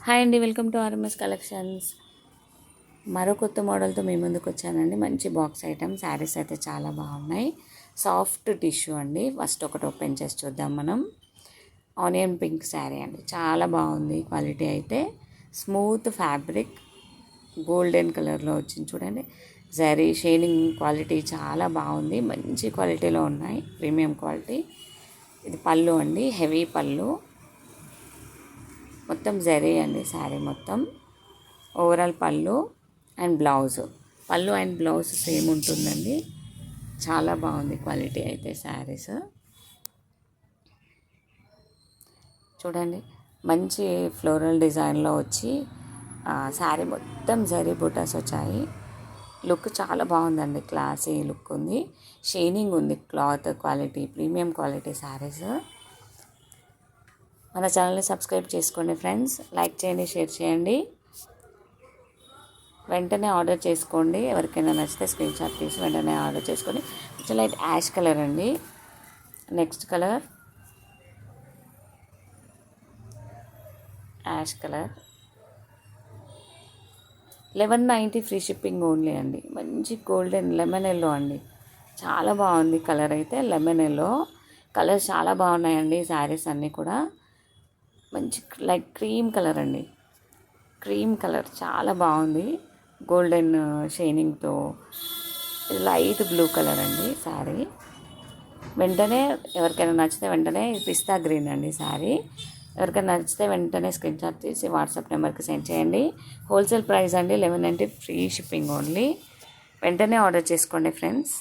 Hi అండి, welcome to RMS collections. మరో కొత్త మోడల్తో మీ ముందుకు వచ్చానండి. మంచి బాక్స్ ఐటమ్ శారీస్ అయితే చాలా బాగున్నాయి. సాఫ్ట్ టిష్యూ అండి. ఫస్ట్ ఒకటి ఓపెన్ చేసి చూద్దాం మనం. ఆనియన్ పింక్ శారీ అండి, చాలా బాగుంది. క్వాలిటీ అయితే స్మూత్ ఫ్యాబ్రిక్, గోల్డెన్ కలర్లో వచ్చింది చూడండి. జరీ షైనింగ్ క్వాలిటీ చాలా బాగుంది. మంచి క్వాలిటీలో ఉన్నాయి, ప్రీమియం క్వాలిటీ. ఇది పళ్ళు అండి, హెవీ పళ్ళు, మొత్తం జరీ అండి శారీ మొత్తం. ఓవరాల్ పళ్ళు అండ్ పళ్ళు అండ్ బ్లౌజ్ సేమ్ ఉంటుందండి. చాలా బాగుంది క్వాలిటీ అయితే శారీస్. చూడండి, మంచి ఫ్లోరల్ డిజైన్లో వచ్చి శారీ మొత్తం జరీ బుటాస్ వచ్చాయి. లుక్ చాలా బాగుందండి, క్లాసీ లుక్ ఉంది. షైనింగ్ ఉంది, cloth quality premium quality saris. మన ఛానల్ని సబ్స్క్రైబ్ చేసుకోండి ఫ్రెండ్స్. లైక్ చేయండి, షేర్ చేయండి. వెంటనే ఆర్డర్ చేసుకోండి. ఎవరికైనా నచ్చితే స్క్రీన్ షాట్ తీసి వెంటనే ఆర్డర్ చేసుకోండి. కొంచెం లైట్ యాష్ కలర్ అండి. Next colour ash colour. 1190 free shipping only అండి. మంచి గోల్డెన్ లెమన్ ఎల్లో అండి, చాలా బాగుంది కలర్ అయితే. లెమన్ ఎల్లో కలర్స్ చాలా బాగున్నాయండి శారీస్ అన్నీ కూడా. మంచి లైక్ క్రీమ్ కలర్ అండి, క్రీమ్ కలర్ చాలా బాగుంది. గోల్డెన్ షైనింగ్తో. లైట్ బ్లూ కలర్ అండి శారీ. వెంటనే ఎవరికైనా నచ్చితే వెంటనే పిస్తా గ్రీన్ అండి శారీ. ఎవరికైనా నచ్చితే వెంటనే స్క్రీన్ షాట్ తీసి వాట్సాప్ నెంబర్కి సెండ్ చేయండి. హోల్సేల్ ప్రైస్ అండి, 1190 ఫ్రీ షిప్పింగ్ ఓన్లీ. వెంటనే ఆర్డర్ చేసుకోండి ఫ్రెండ్స్.